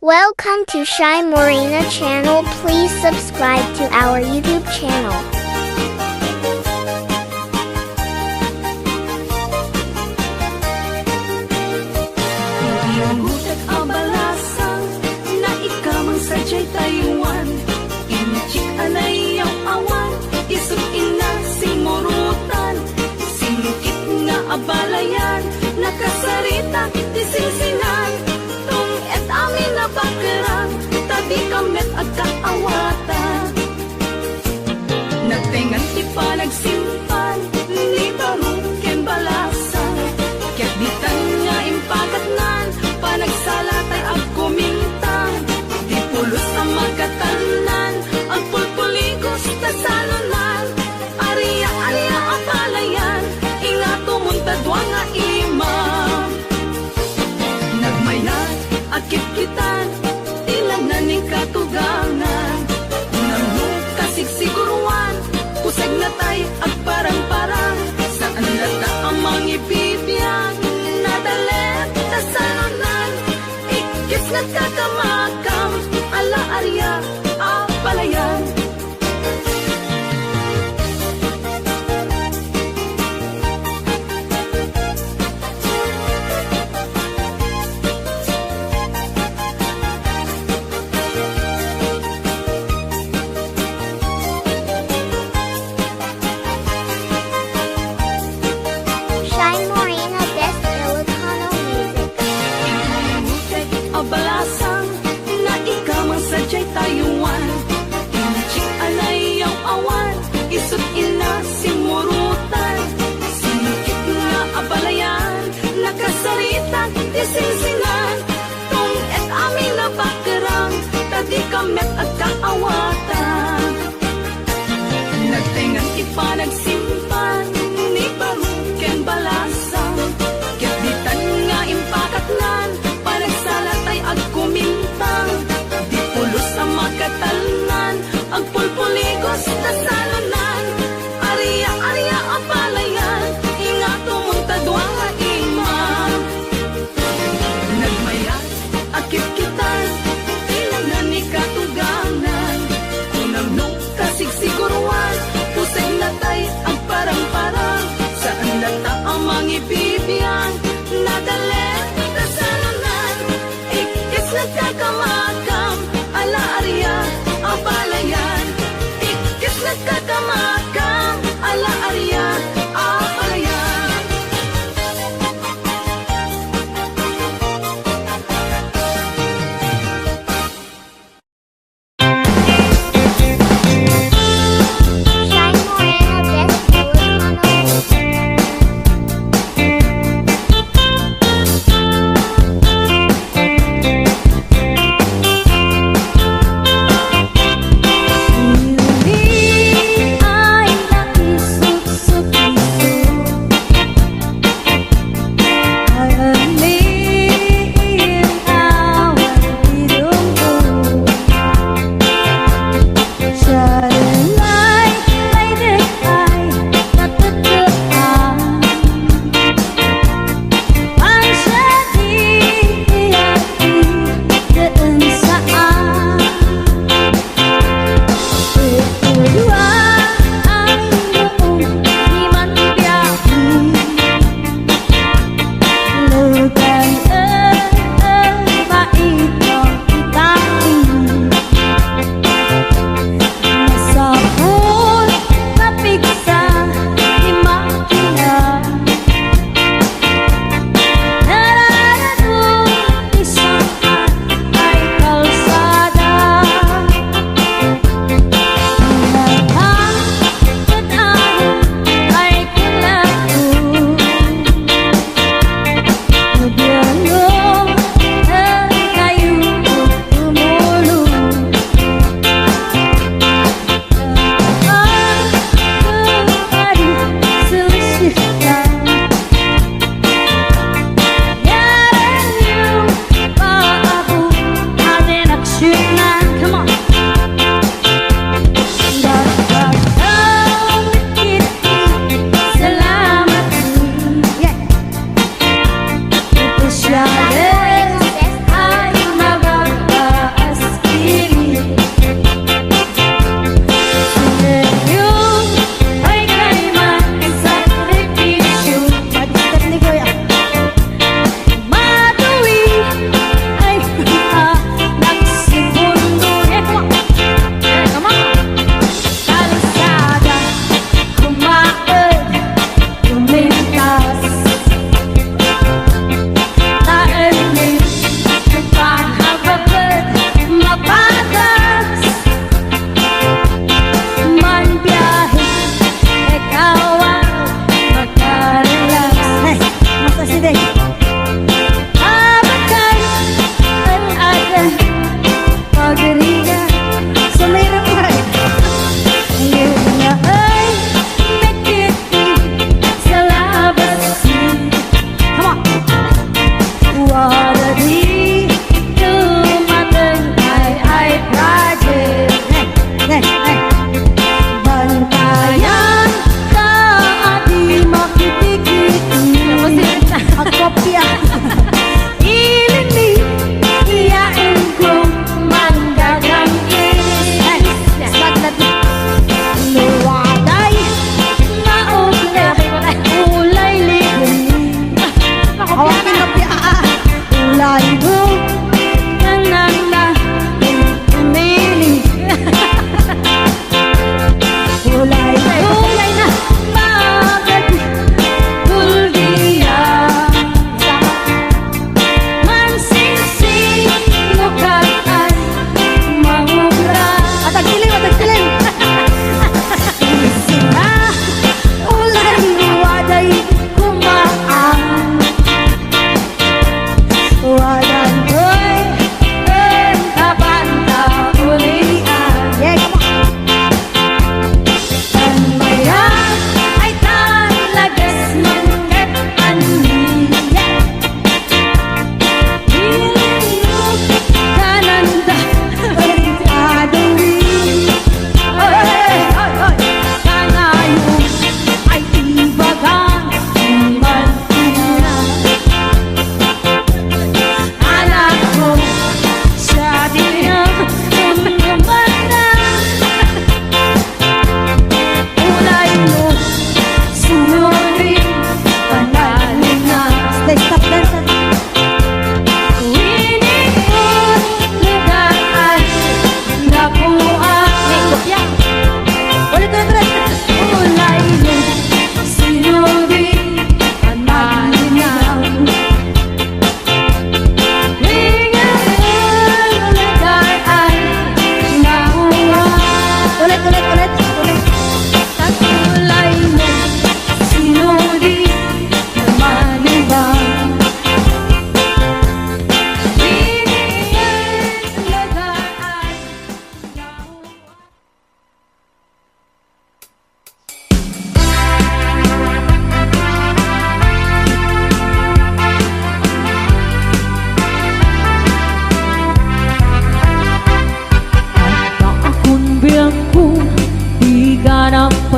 Welcome to Shy Morena channel. Please subscribe to our YouTube channel. Iyangutat abalasang na ikaw ang sadyay Taiwan. Inchik alayaw awan, isut ina simurutan. Singkit nga abalayan, nakasarita tisinsinan. Tung et amin na bakerang, tabi kamet at kaawatan. Nagtengan ti pa nagsimpan, ni barong ken balasan. Ket bitan nga impakatnan, panagsalatay ag kumintang. Di pulos ang magkatanan, ang pulpuligos na salunan. Ariya ang palayan, inga tumuntadwa nga imam. Nagmayat, akit-kitan, ilan na ning katugangan. Unang kasigsiguruan, pusag na tay at parang-parang. Saan lata ang mga ibibiyang, nadalet na salunan. Ikis na kakamakam, ala arya, palayan. Shy Morena Best Ilocano Music. Imutek abalasang, na ikaw ang sadyay Taiwan. Inchik alayaw awan, isut ina simurutan. Singkit nga abalayan, nakasarita tisinsinan. Tung et amin na bakerang, tadi kamet at kaawatan. Nagtengan ipa nagsimpan, ni barong ken balasang. Ket bitan nga impakatnan, panagsalatay ag kumintang. Di pulos ang magkatalunan, ang pulpuligos na salunan. Ariya ang palayan, inga tumuntadwa nga imam. Nagmayat, akit-kitan, ilang na ni katuganan. Unang kasigsiguruan, pusay na tay ang parang-parang. Saan lata ang mga ibibiyang, nadalet na salunan. Ikis na kakamakam, ala arya ang palayan. Ikis na kakamakam, ala arya ang palayan. Shy Morena Best Ilocano Music. Ini ay naisip-sip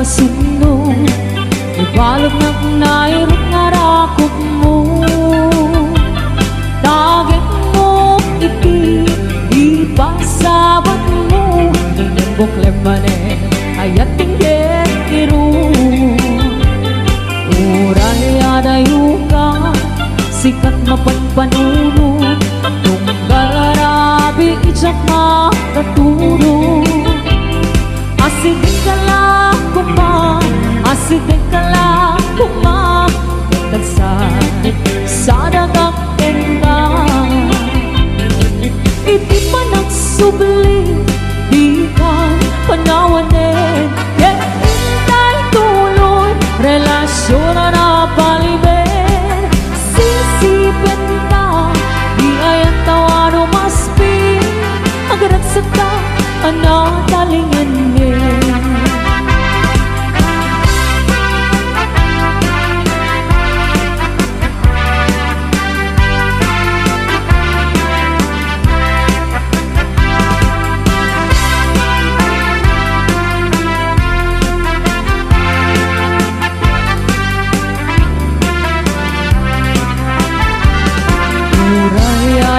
masunod ibalog ng nairot nga rakot mo dagit mo iti ipasabat mo nembok lemane ayat tingget irun uray adayo ka sikat mapanpanunod tunggal arabi ijak makatulog asidin ka lang kuma asidin ka lang kuma tagsan sa dagang tenda iti pa nagsubli di ka panawanin ket intay tuloy relasyon na paliben sisipin ka di ayan tawano maspi agaragsak ka anatalingin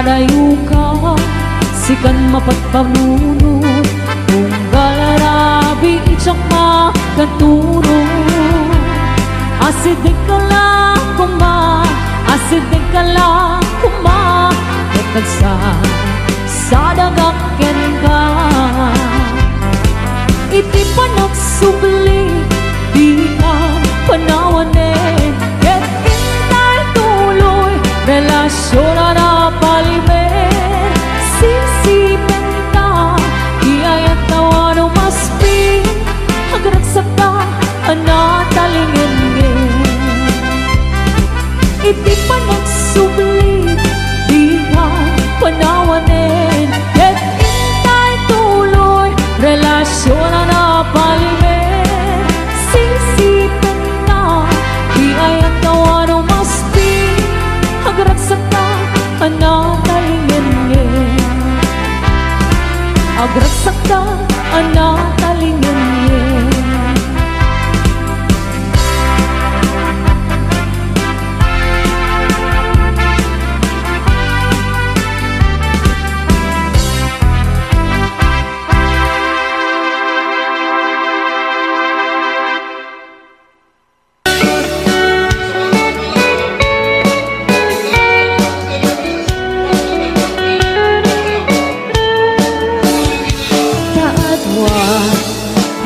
dayo ka sikan mapagpanunod kung galarabi itsak makatulog asidik ka lang kuma asidik ka lang kuma etagsa sa dagakken ka iti pa nagsubli di ka panawanin ket intay tuloy relasyon na paliben sisipin ka iyayat tawano maspi agaragsak ka anatalingin iti pa nagsubli di ka panawanin ket intay tuloy relasyon na paliben sisipin ka iyayat tawano maspi agaragsak ka anatalingin agaragsak ka anatalingin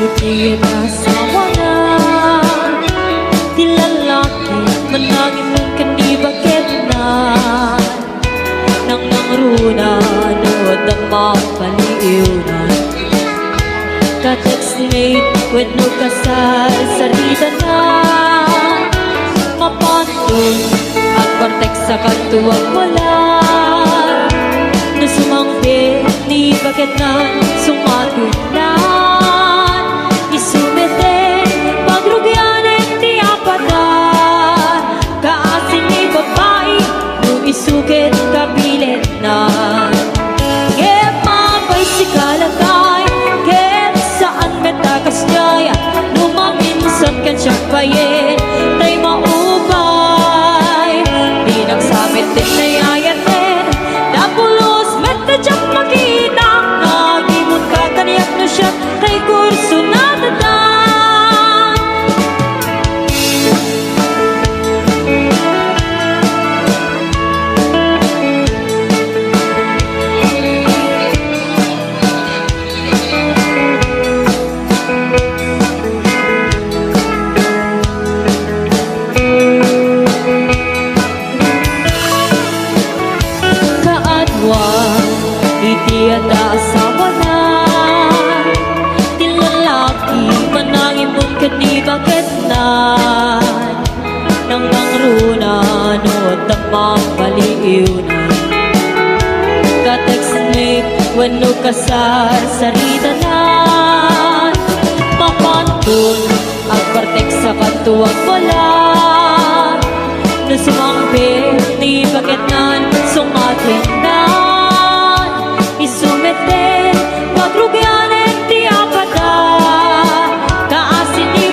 iti asawa na di lalaki manangin mong kanibakit na nang nangruna nood ang mapaliw na ka-textmate when no kasal sarita na mapantong at partek sa katuwag wala na sumangpit ni bakit na sumagot na isumete pagrugyanen ti apatan kaasin ni babae nung isukit kapilit na ket mapay si kalagay ket saan metakas niya numaminsan kan siya payen tay maubay di nagsamit din na yayaten napulos metadyak makita nagimot ka kaniyak na siya kay kurso na iti at asawa na di lalaki manangin mong kanibakit na nang nangruna nood ang mapaliw na ka-textmate when no kasar sarita na mapantun ang partek sa katuwag wala na sumangpit ni bakit nan sumatwin na isumete pagrugyanen ti apata kaasin ni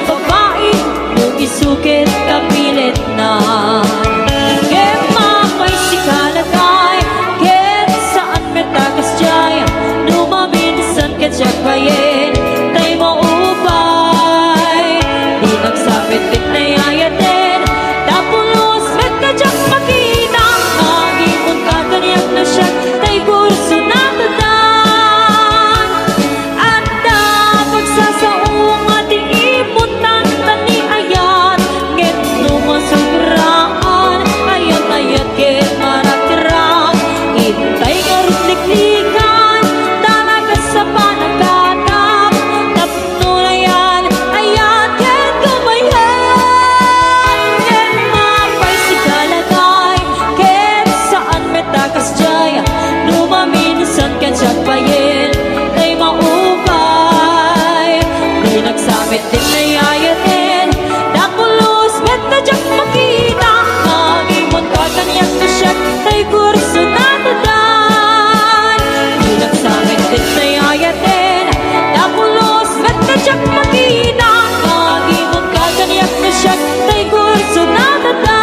tiyagbayin, tay maupay. Di nagsapit dit na yayatin, tapulos met ka tiyag makita. Nagimon ka kaniyag na siya, tay kurso na tadan. At na pagsasaong ating imutan, tani ayat, ngit lumasobraan. Ayat kit maratira, itay nga rutliklikan, talaga sa panagkatap. Tapno na yan, ayat kit kamayan. Kit mapay si kalagay, kit saan metakas jaya, lumaminsan ka tiyagbayin, tay maupay. Di nagsamit din na yayatin, napulos met na tiyag makita. Nagimon ka kaniyag na siya, tay kurso na tadan. Di nagsamit din na yayatin, napulos met na tiyag makita. Nagimon ka kaniyag na siya, tay kurso na tadan.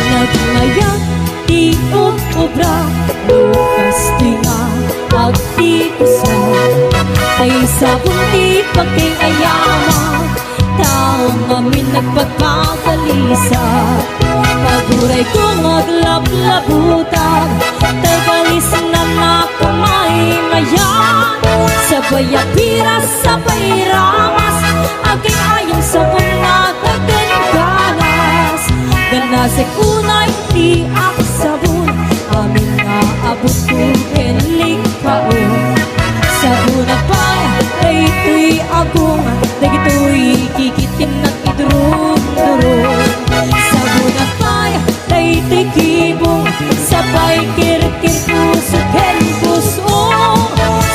Nagmayag di obra, lukas di nga agtikusa. Tay sabon di pagkayama, taong amin nagpagpagalisa. Paguray ko maglablabutan, tay kalis na nakamay mayan. Sabay apiras, sabay ramas, aking ayong sabon na kaganganas. Ganasik unay di ako sabon, amin na abot ko kenling kaon. Sabon na pa, ay ito'y agong, dagito'y kikitim na idurong-durong. Sabon na pa, ay ito'y kibong, sabay kirkir puso ken puso.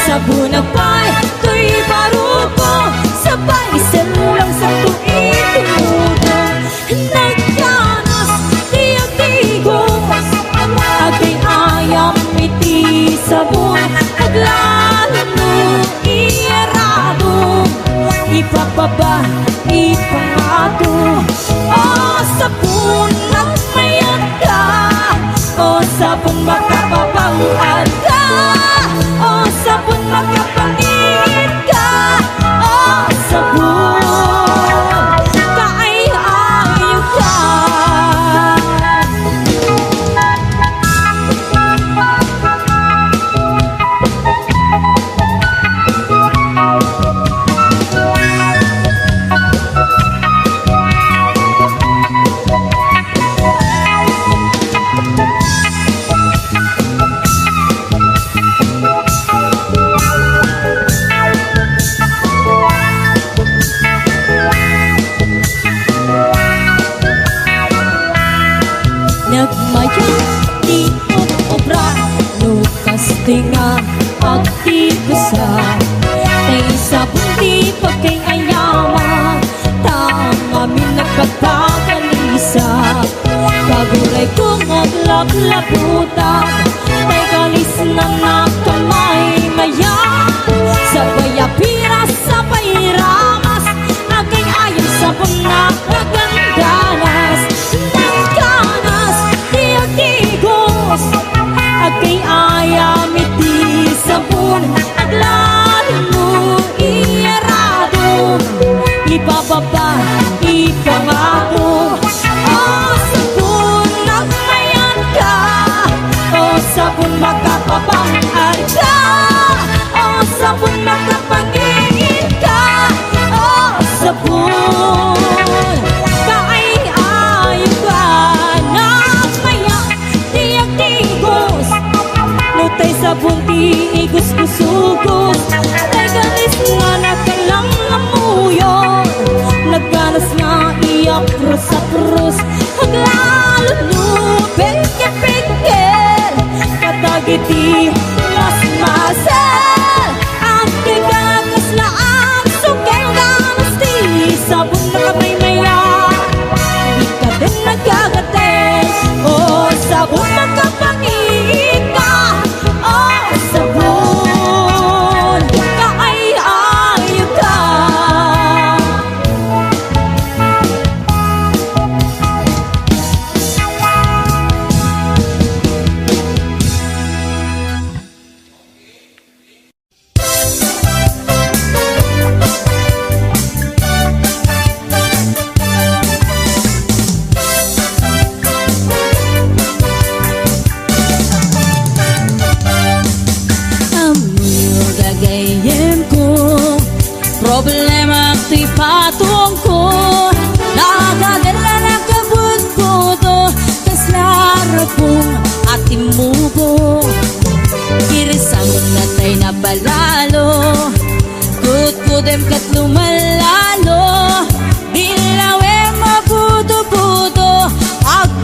Sabon na pa, ito'y baruko, sabay silang sa tuwing tumudong. Nagkanas, tiyag-tigos, agay ayam iti sabon. Naglalo, iyarado, ipapaba, ipangato. O sabon, nagmayag ka, o sabon makapapangad ka, o sabon makapangingin ka, o sabon kaayayo ka. Nagmayag di obra, lukas di nga agtikusa. Tay sabon di pagkayama, taong amin nagpagpagalisa. Paguray ko maglablabutan, tay kalis na nakamay mayan. Sabay apiras, sabay ramas, aking ayong sabon na kagandanas. Nagkanas, tiyag-tigos, agay ayam iti sabon. Naglalo, iyarado, ipababa, ipangato. O sabon, nagmayan ka,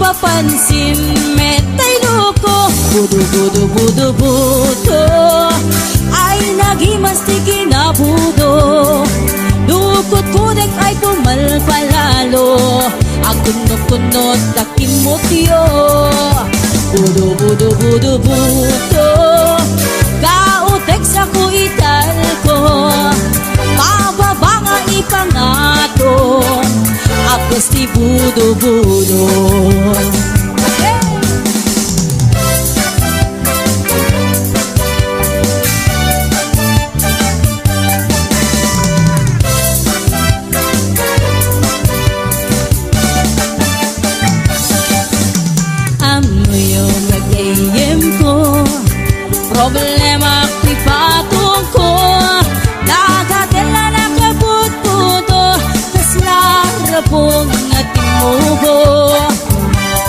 agpapansin metay loko. Budo budo budo budo ay nagimas ti kinabudo. Lukot kudek ay pumalpalalo, agunok-gunot takimotyo. Budo budo budo budo kautek sa kuital ko, mababa nga ipangato, apos ti budo budo. Problema ko'y patong ko, nagatela na kabut-buto, tas larapong ating mubo.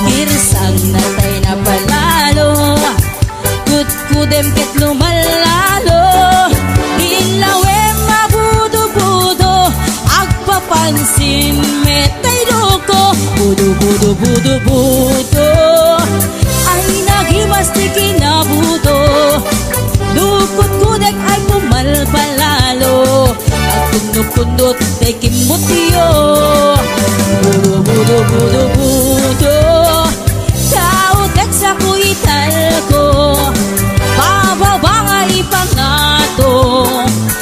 Girsang natay na palalo, kut-kudem ket lumalalo. Ilawe mabudo-budo, agpapansin metay loko. Budo-budo-budo-budo ay nagimas ti kinabudo. Lukot kudek ay pumalpalalo, at kunot-kunot ay kimutyo. Budo budo budo budo kautek sa kuital ko, bababa nga ipangato,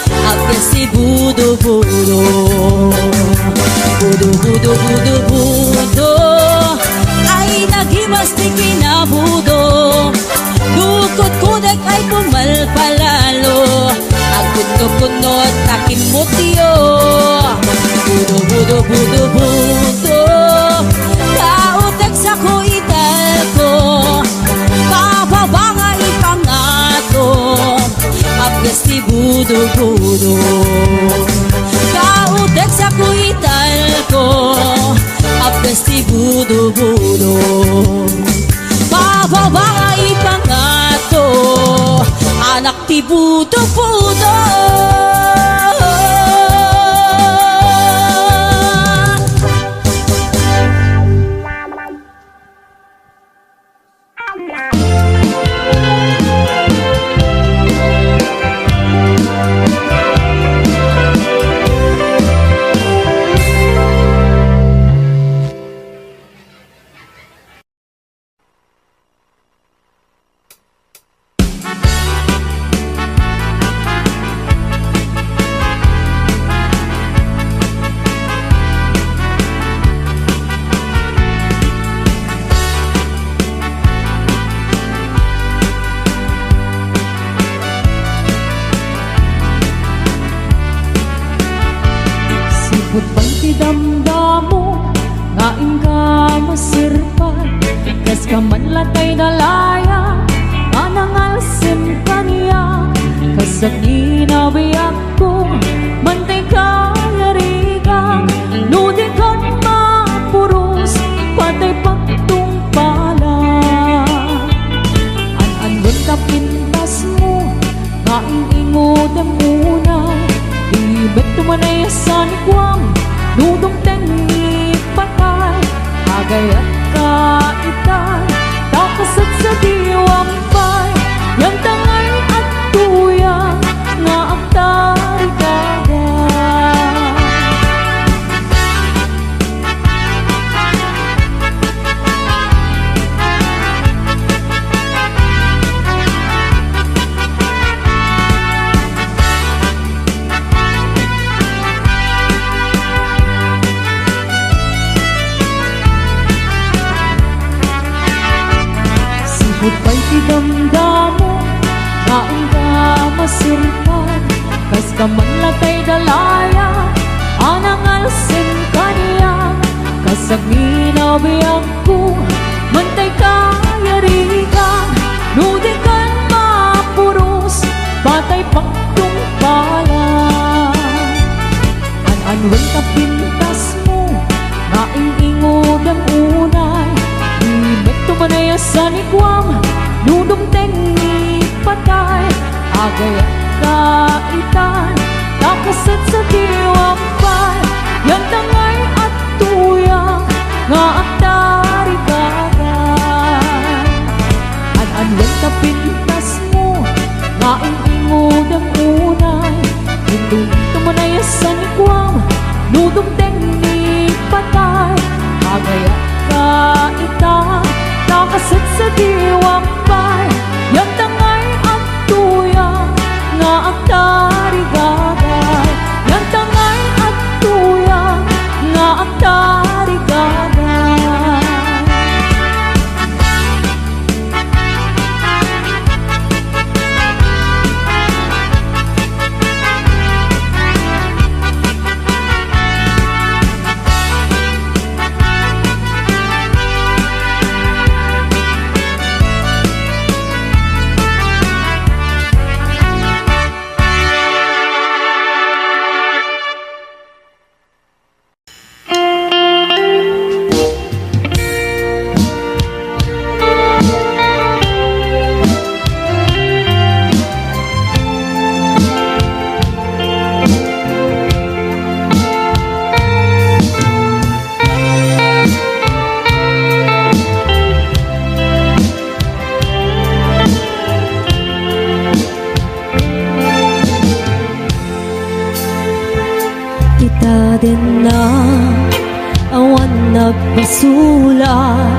apya si budo budo. Budo budo budo budo ay nagimas ti kinabudo. Lukot kudek ay pumalpalalo, agunok-gunot takimotyo. Budo budo budo budo kautek sa kuital ko, bababa nga ipangato, apyas ti budo budo. Kautek sa kuital ko, apyas ti budo budo. Bababa nga ipangato, anak ti budo-budo. Pagpang ti damdamo, ngain ka masirpan, kas ka man latay dalaya, manangalsim ka niya, kasag ninabiyak ko, mantay ka yarigang, nudi kan mapuros, patay pagtung pala. An-angon ka pintas mo, ngain ingodam muna, ibet tumanay sa nikwang, nudong tengik patay, agayat ka itay, takasat sa diwampay, yang tangay at tuyang, nga agtari kada. Pa'y ti damdamo, ngaon ka masirpan, kas ka man latay dalaya, anangalsin ka niya, kasag ninabiyak ko, mantay ka yarigang, nudi kan mapuros, patay pagtung pala. An-anwan ka pintas mo, ngaing ingodang unay, ibet tumanay sa nikwam, nudong tengik patay, agayat ka itan, takasat sa diwampay, yan tangay at tuyang, nga agtari ka. na awan nagpasulat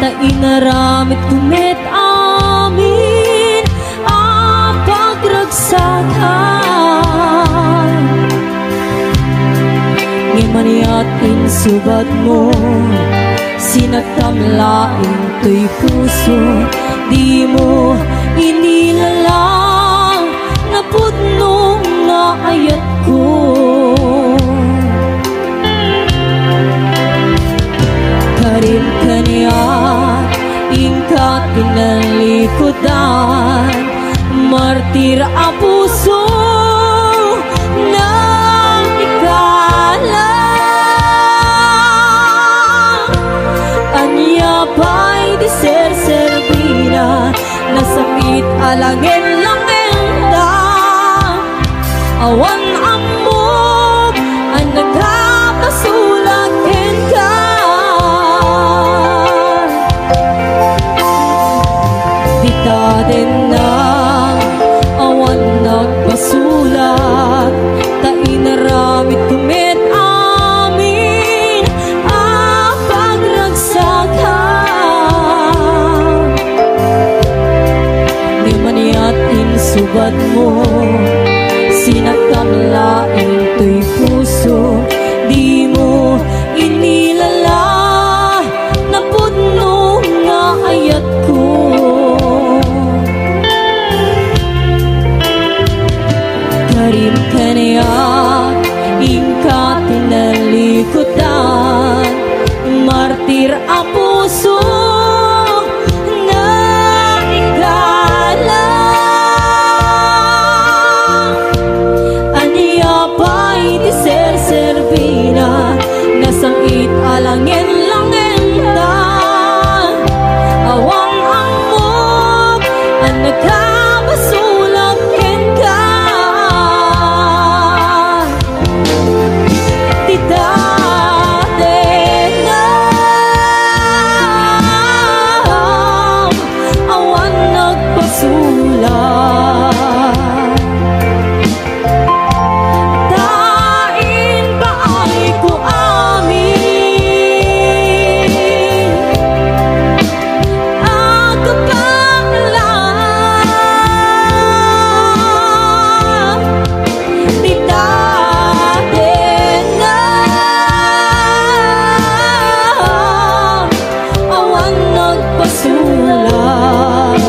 ta inaramit kumit amin ang pagragsakan ngimaniat insubad mo sinagtamlaing to'y puso di mo inilalang na pudnong nga ayat ko karin kaniya ingkat pinalikodan martir a puso ng ikalang anya pa'y di ser-serbina na sakit alangin lang enda awan amog ang nagkapasulat ka dita din na awan nagpasulat ta inaramit kumit amin ang pagragsakan di maniat insubad mo sinagtamlaing to'y puso di mo inilala na pudno nga ayat ko karin kaniya ingkat pinalikodan martir a puso na ikalang aniya pa'y di ser-serbina na sakit alangin lang enda awang amog ang nagkabasulang ka di dati na awan nagpasulat tain pa ay ko amin ang kapangalan di dati na awan nagpasulat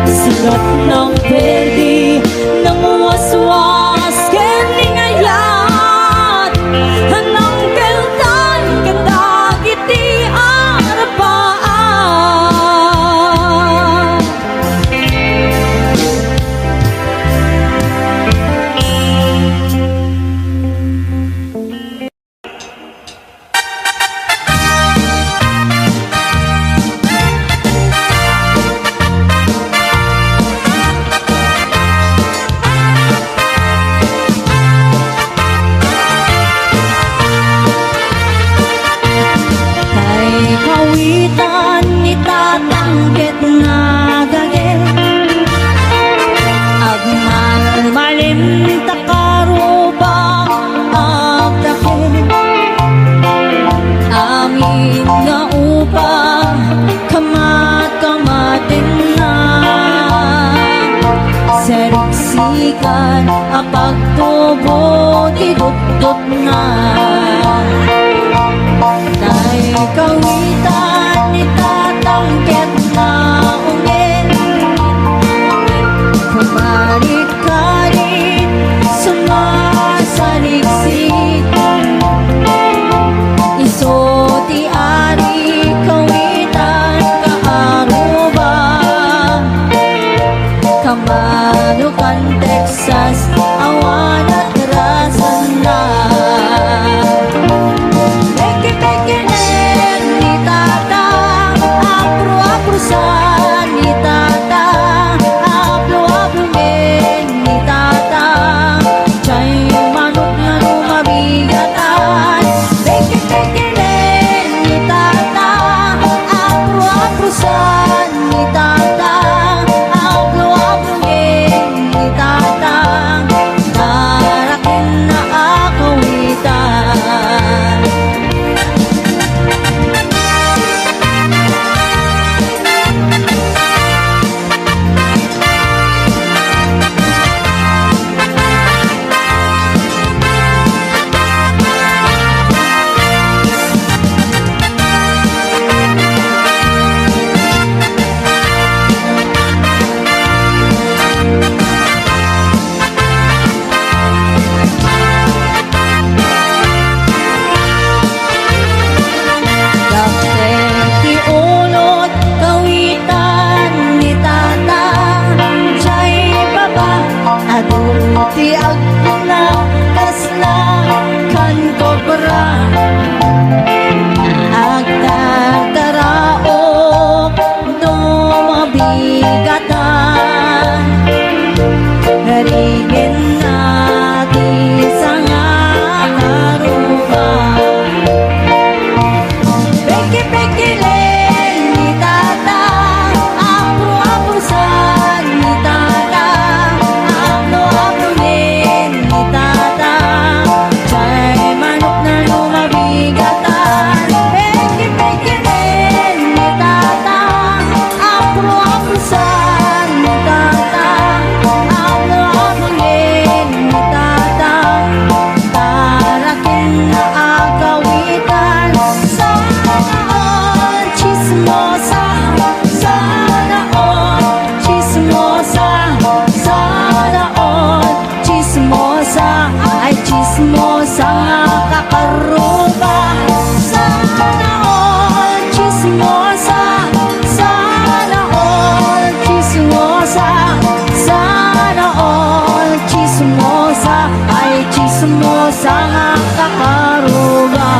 sigat ng perdi ng waswas kening ayat hanang keltan kadagiti arapaan kay kawitan ni tatangkit nga gagit agmalmalim takarubang agdakit amin nga upang kamat-kamatin na seriksikan apagtubo di dut-dut nga tay kawitan ni tatangkit na ungin kumari-kari sumasaliksik iso ti ari kawitan kaaruba kamanukan Texas awan at rasan na chismosa nga kakaruga. Sana all chismosa, sana all chismosa, sana all chismosa, ay chismosa nga kakaruga.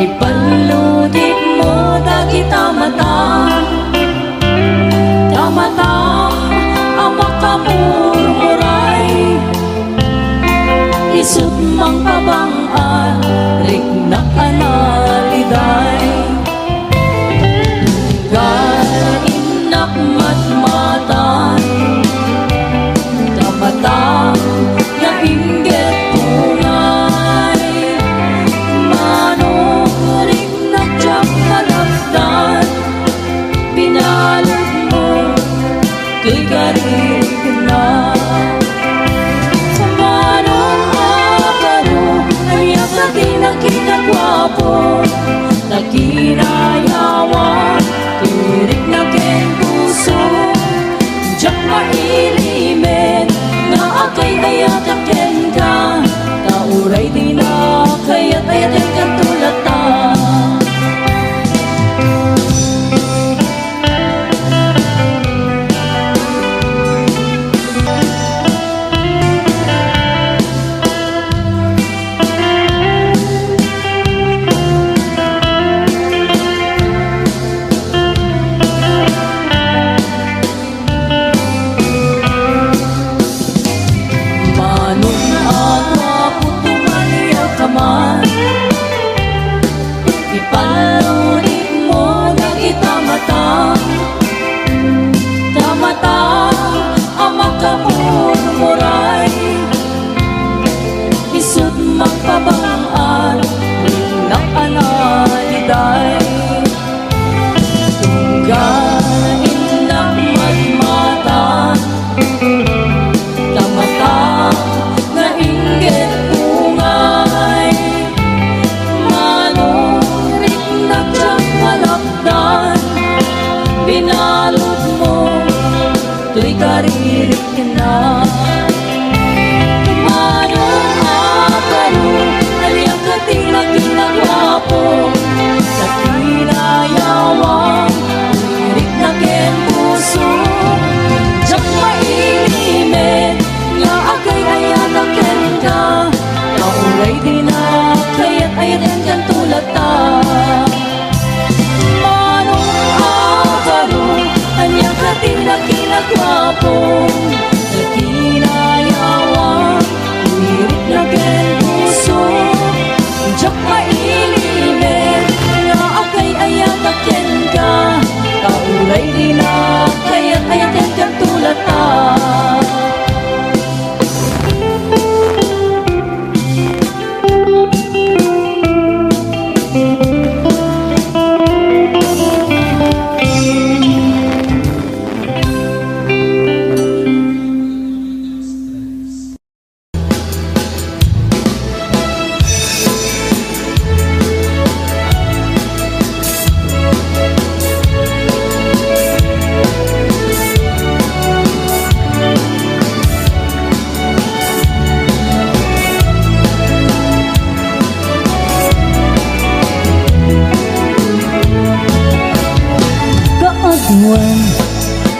Ipaludit mo dagi tamata, tamata ang makamurmuray. Isut mang kabang-an, riknak analiday. Gainak matmatan, tamata nga inggit tunay. Manuring nagtsak malakdan, pinalad mo kay garig na. Manong akaro, ayaw ka din ang kinagwapo, nagkinayawan, tirik na ken puso. Diyak mailimen, na akay ayat aken ka, nauray di na kaya't ayatin kang tulata. Manong agwapo tumaliyaw ka man, ipalunit mo dagi tamata, tamata ang makamurmuray. Isut magpabang-an, ringnak analiday. Tunggain ng matmatan, tamata nga inggit bungay. Manuring nagtsak malakdan, binalot mo to'y karirik na. Manong akaro, aliyak ka tila kinagwapo, sa kinayawang lirik na ken puso. Diyak mailimen, nga akay ayat aken ka, nauray di na kaya't ayatin kang tulata. Manong akaro, anyang ka tila kinagwapo, sa kinayawang lirik na ken puso. Diyak mailimen, nga akay ayat aken ka, nauray di na kaya't ayatin kang tulata.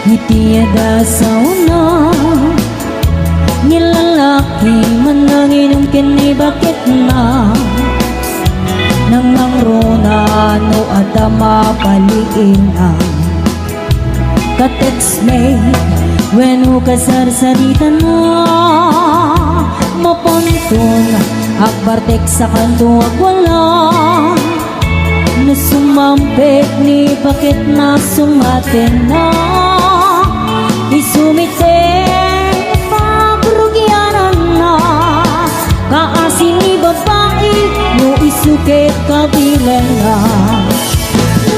Ngitiada sa una, nilalaki man ang inyong kini bakit na nang nangrona no adama paliin ang ka-text mate when ukasarsaritan mo mapontong akbar text sa kanto wag wala na sumampit ni bakit na sumatin na isumitin pagrugyanan na kaasin ni babae no isukit kabilan na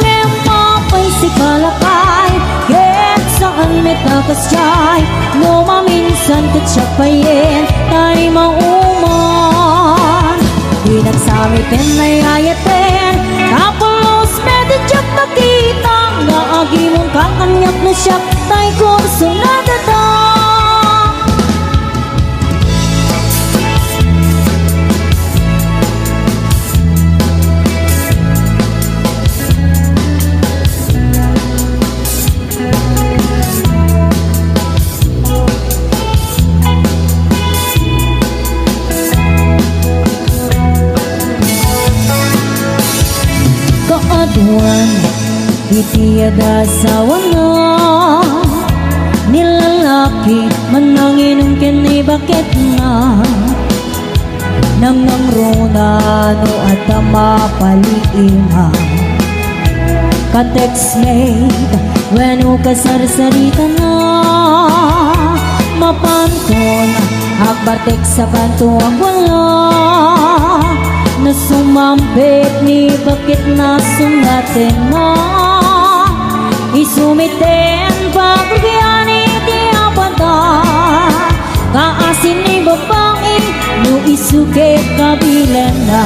lemapay si kalakay get saan metakasyay no maminsan katsyapayin tayo mauman pinagsamitin ay ayatin kapulos medityak makita nga agi mong kakanyak na siya tay kurso na dada kaaduan itiyada sawa na nilalaki mananginong kini bakit na nangang ronano at mapaliina ka-textmate weno kasarsarita na mapanton akbartek sa bantuang wala na sumampit ni bakit na sungatin na isumitin pagbigyan iti abada kaasin ni babae no isukit kabilan na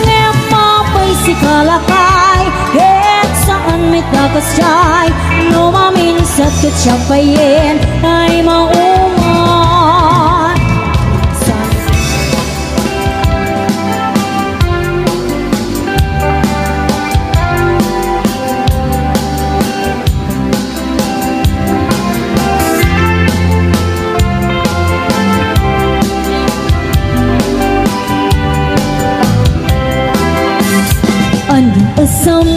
lemapay si kalakay get saan may takasyay no maminsat katsyapayin ay mauman asam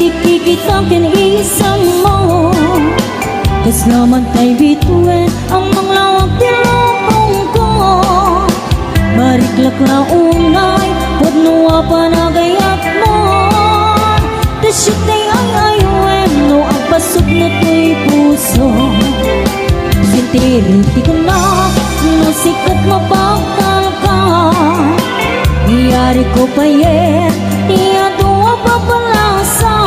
ikikitakin isang mo kas naman tay bituin ang manglawag tilapong ko mariklak na unay pudnuwa panagayat mo tasyot tay ay ayuin no ang pasok na tay puso sintiriti ko na nasikat mapagtal ka iyari ko pa yen iyado papalasa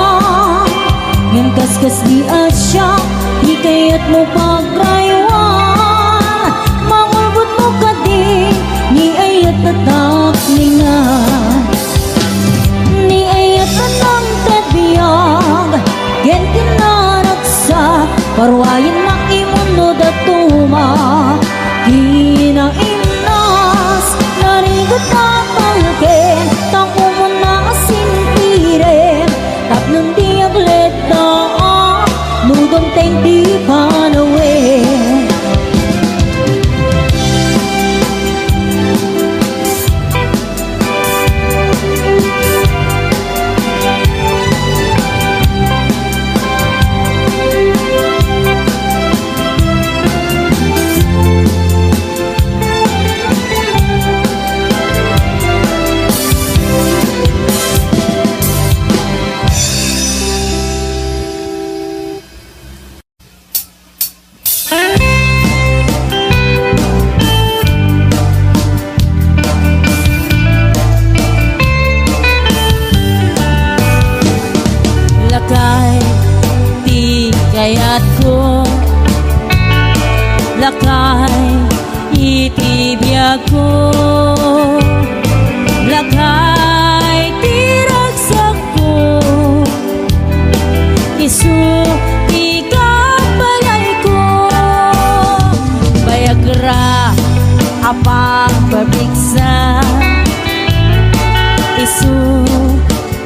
yang kaskas di asya hikayat mo pagraywan mangulbot mo kadi ni ayat tatak lingan ni ayat anang tebiyag gen kinaraksa parwayin na imundo datuma kinainas narigot na palken tang umuna asintiren tap ng diaglet na nudong teng di panawin kayat ko lakay itibiyag ko lakay tiragsak ko isu ikapalay ko bayagra apang pabiksa isu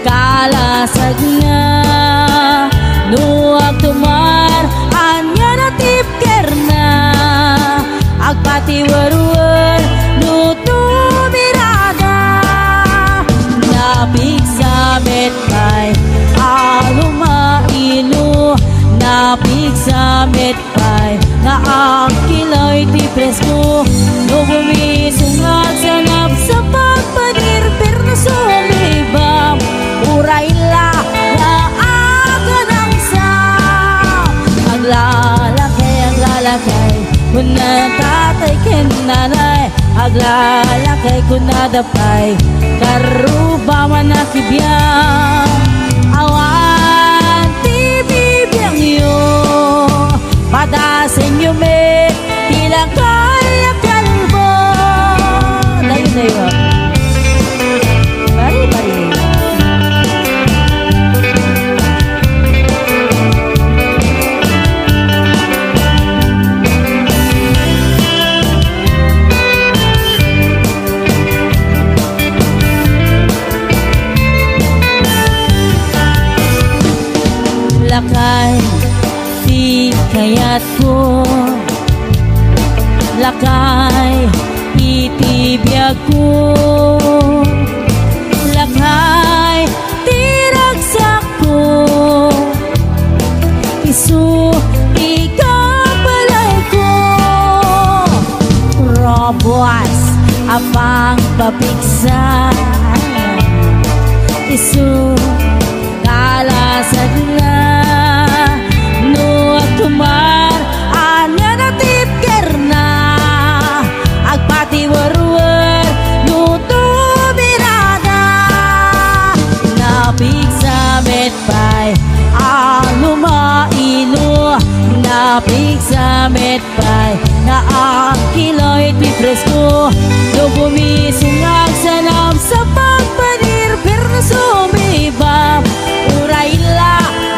kalasag nga nuag tumar anya natip kerna agpatiwarwar nutu mirada napig sa metpay alumailu napig sa metpay na ang kilay ti presko no bumisungag sa nap sa pagpanirper na sumibam urayla na aga ng sam. Aglalakay kung na tatay ken nanay, aglalakay kung na dapay karuba man na kibiyang. Awan ti bibiyang yo padasin yo me tilang kaya kalbo. Dayo bari lakay di kayat ko, lakay itibiyag ko, lakay tiragsak ko, isu ikabalay ko. Robos apang papiksa, isu kalasag na no tumar anya na tipker na agpati warwar no tubirada napig sa metpay alumaino napig sa metpay na ang kiloy ti presko no bumisungag sa nam sa pagpanir pero sumibam urayla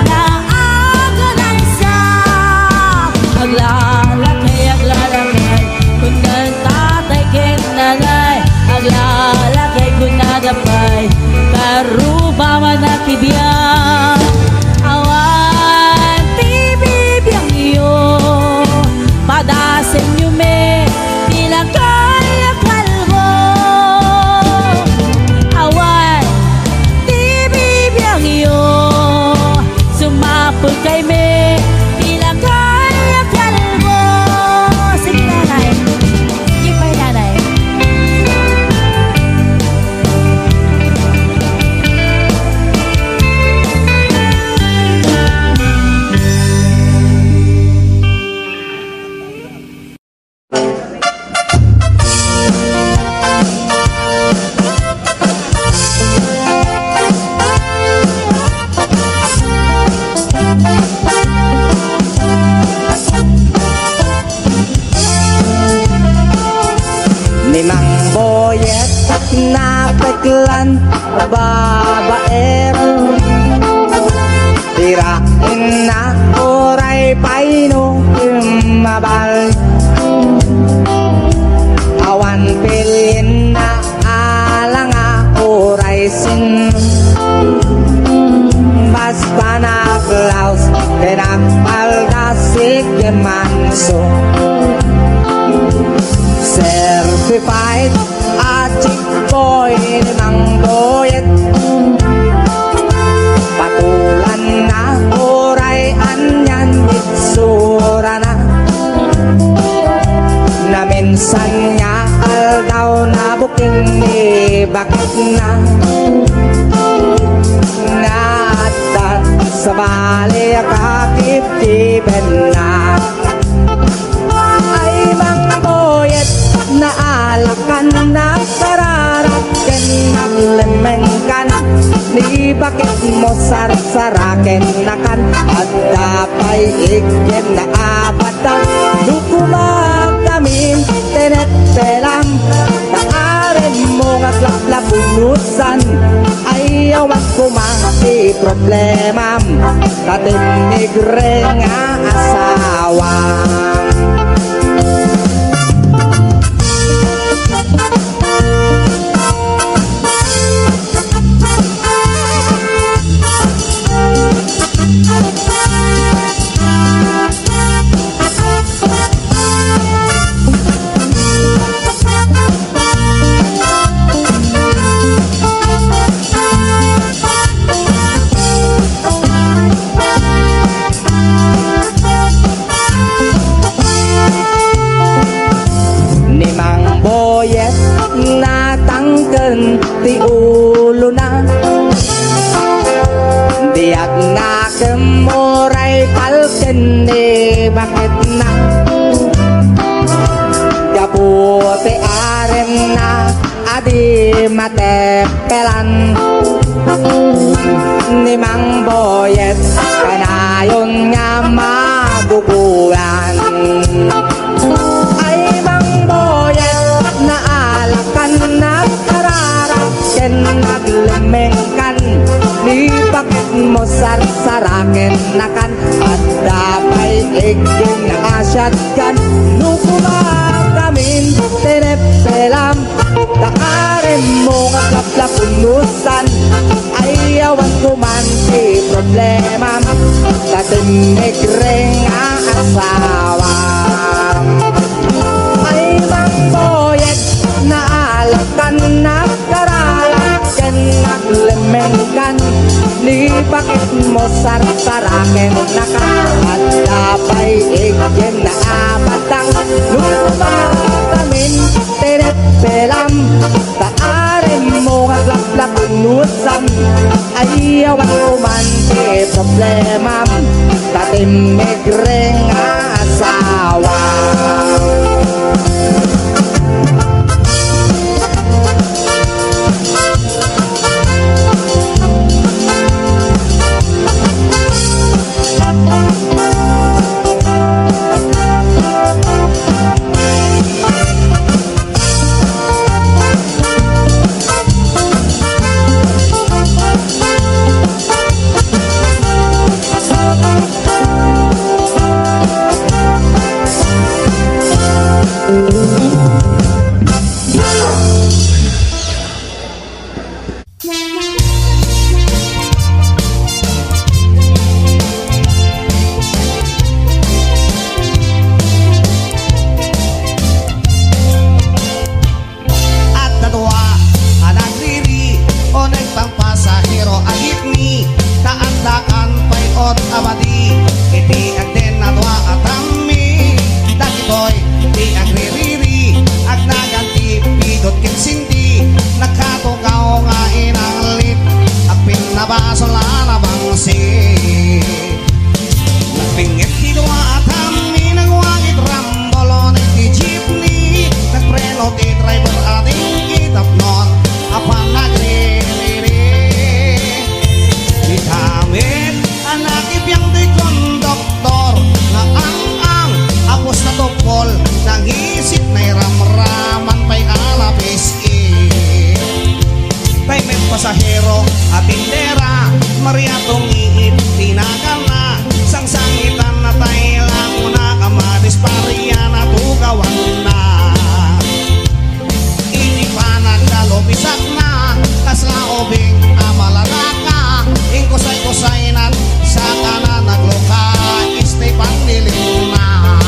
na aga ng sam. Aglalakay kung ng tatay ken nanay, aglalakay kung nadapay karuba man na kibiyang. Awan ti bibiyang iyo padasin yo me tilang kaya kalbo. Awan iyo sumapul kay me tilang kaya kalbo. Sige nanay, sige pa nanay. Limang boyet na peklan babaero, tirain na oray paino mabal. Awan pilin na alanga oray sin bas panaklaus pinapaldasik manso. Certified a chick boy limang boyet, patulan na oray anyan itsura na, na minsan niya aldaw na buking ni bakit na naatan sa bali kakitiben na. Ay mga boyet na alakan na sararaken naglemengkan, ni bakit mo sarsaraken nakan at dapay ikyen na abatan dukumag kami tenet pelam taaren mo nga lapunusan ayaw at kumati problema katimigre nga asawa. kendi bakit na Jabuti aren na adi matepelan Ni Mang Boyet kanayon nga magugulan Ay Mang Boyet naalakan na kararap Ken naglemengkan Ni bakit mo sarsarakin nakan At dapay iging nakasyatkan Nukuma kamin tinepelam Takarin mo nga kaplapunusan Ayawan ko man di problema Tatimig ring ang asawa Ay Mang Boyet naalakan na karalan Ken naglemengkan Ni bakit mo sarsarakin nakakat Dapay igyan na abatang Lumakamin tinepelam Taarin mo nga laklapunusan Ayawan ko man di problema Tatimig ring asawa pasahero at tindera Mariatong iit, tinagal na Sangsangitan na tayo lang una Kamadisparya na tugawan na Ini pa nagdalobisak na Kaslaobing amalalaka Ingkusay-kusaynan sa kanan nagluka Istay pandiling na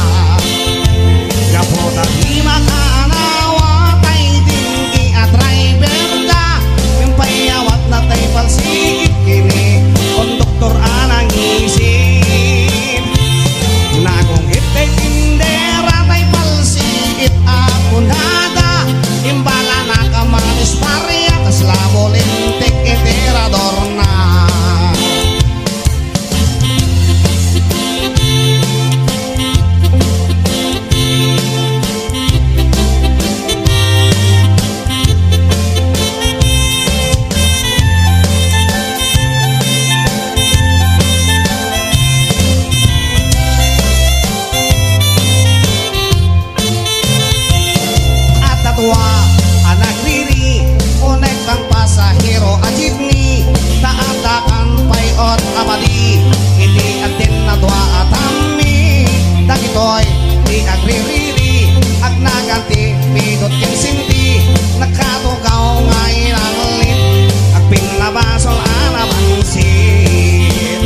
Kapota di makaanawa Tay tinggi at driver ka Payawat na tay palsigit kini Konduktor anang isip Nagong itay tindera tay palsigit apunada Imbala na kamanis parya Kaslabo lintik iterador na anak riri unek kang pasahero a jeepney taatakan payot abadi hindi atin na dua atami dagitoy di agririri ag naganti pidot ken sinti nakatugaw nga inalit ag pinabasol anabangsin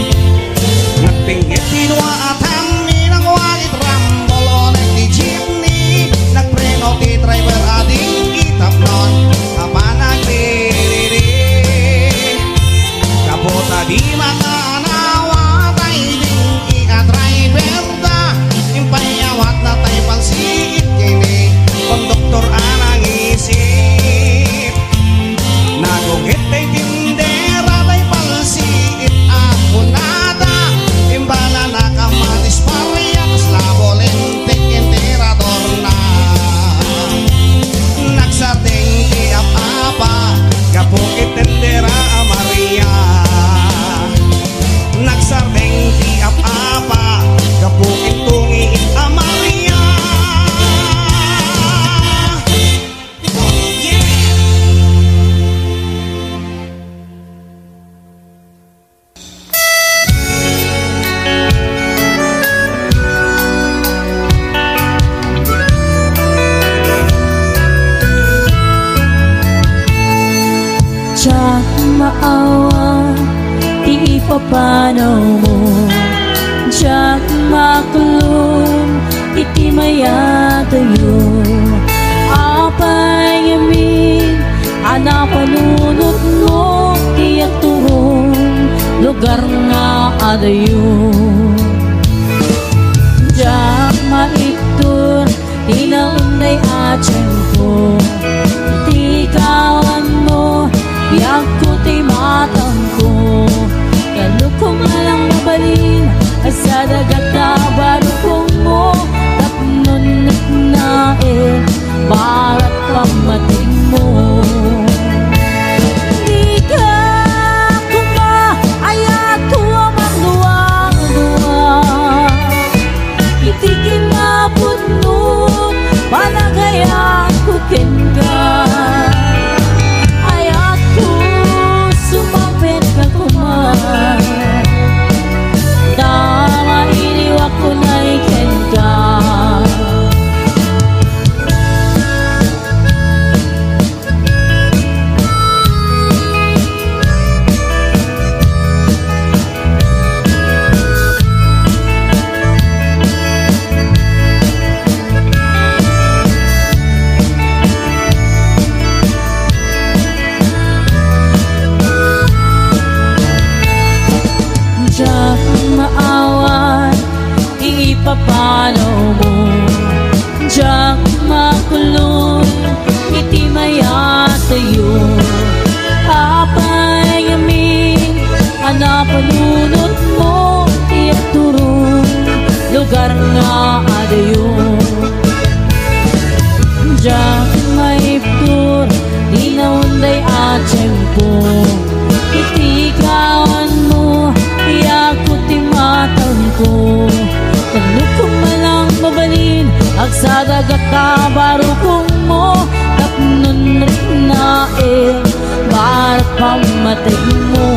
nagpinggit di dua atami nang wagit rambol onek di jeepney nagpreno di driver ading itapnon kapanagdiri kapota di makanawa tay ding driver da impayawat na tay palsigit kini konduktor anang isip nagungit tay tindera tay palsigit akunada imbala na kama maawa Di ipapanaw mo Diyak makulong Iti mayatayo Apay yamin Ana panunot mo Tiyak turong Lugar nga adayo Diyak maiktur Di naunday atyan ko Iti kawan mo Biyak ko ti matang ko Kalo ko malang mabalin Sa dagat na barukong mo Tapnon nain Barat pamating mo Di ka kuma Ayat tuwa magluwa-luwa Itikin na puno Palagayat kukin ka Ayat ko Sumapit ka kumay Dama iniwak ko na ikin ka Diyak maawan Ipapanaw mo Diyak makulong Iti mayatayo Apay yamin Ana panunot mo Tiyak turong Lugar nga adayo Diyak maiptur Di naunday atyan ko Iti kawan mo Iyak ko ti matang ko Kano ko malang mabalin Agsa dagat na barukong mo Tapnon rin na Barat pamatig mo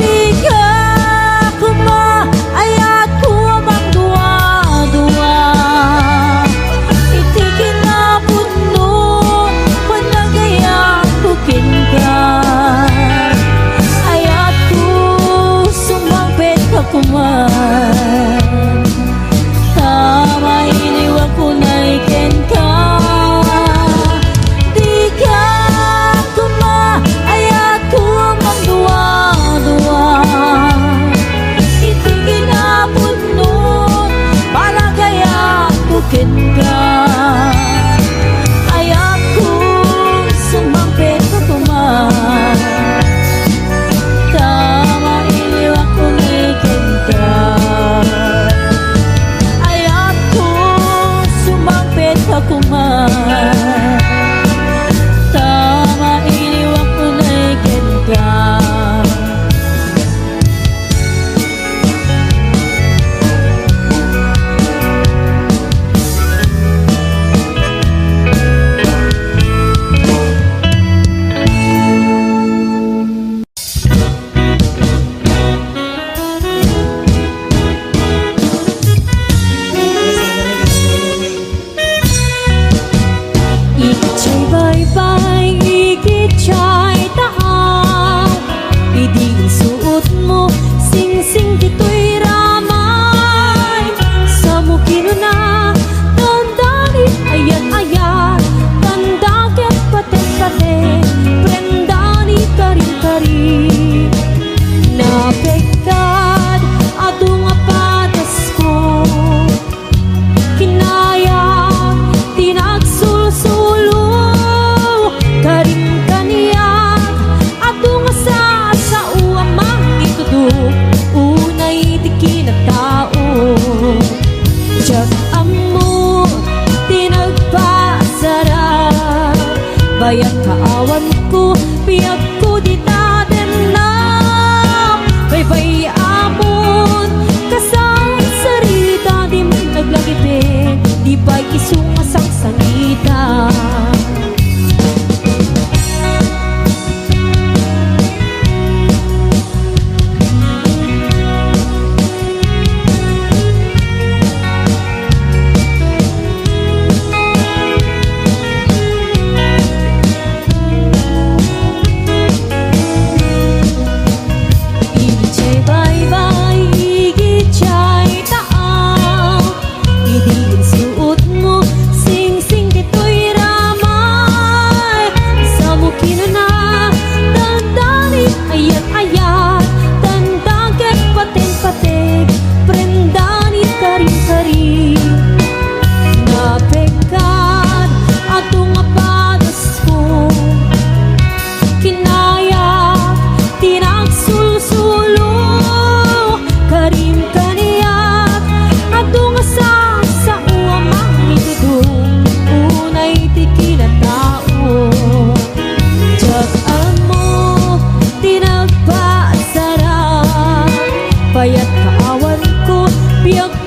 Di ka kuma Ayat ko amang duwa-duwa Itikin na puno Panagayang bukin ka Ayat ko Sumapit ka kuman Tama iniwag ko na ikin ka Di ka kuma Ayat ko amang duwa-duwa Itigin na puno Palagayang bukin ka Ayat ko Sumapit ka kuman Tama iniwag ko na ikin ka Ayat ko Sumapit ka kuman Tama iniwag ko na ikin ka Ikichay bye-bye, ikichay taaw Idigin suot mo, sing-sing dito'y ramay Sa mukino na, tandari, ayat-ayat Tandakit, patek-patek, prendani, karin-karin Napegtad, adung apatas ko Kinaya, tinagsulsulo Karing kaniyak Adung asa sa uamang itudok Unay di kinagtao Diyak amo tinagpasarap Bayang kaawan ko Piyag ko di taden na Baybay amon Kasang sarita Di man naglagipin Di ba'y isungasang sangita awan ko, biyak